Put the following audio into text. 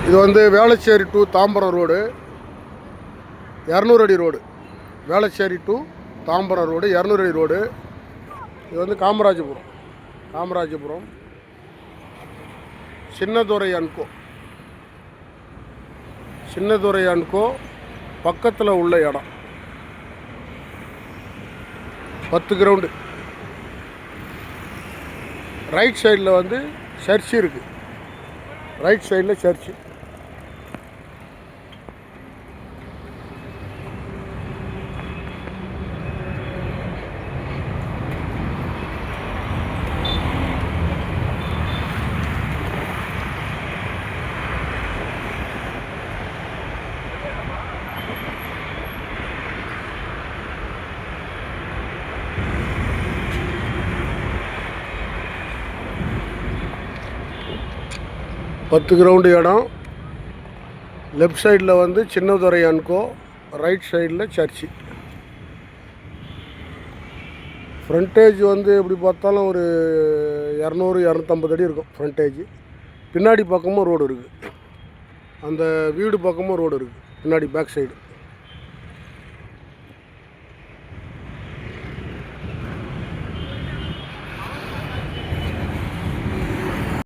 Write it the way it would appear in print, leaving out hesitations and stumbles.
இது வந்து Velachery to Tambaram road 200 அடி road. Velachery to Tambaram road 200 அடி ரோடு. இது வந்து காமராஜபுரம் சின்னதுரை அன்கோ பக்கத்தில் உள்ள இடம். 10 கிரவுண்டு. ரைட் சைடில் வந்து சர்ச் இருக்குது. ரைட் சைடில் சர்ச்சு. பத்து கிரவுண்டு இடம். லெஃப்ட் சைடில் வந்து சின்னதுரை அன்கோ, ரைட் சைடில் சர்ச்சு. ஃப்ரண்டேஜ் வந்து எப்படி பார்த்தாலும் ஒரு 200-250 அடி இருக்கும் ஃப்ரண்டேஜ். பின்னாடி பக்கமும் ரோடு இருக்குது. அந்த வீடு பக்கமும் ரோடு இருக்குது பின்னாடி பேக் சைடு.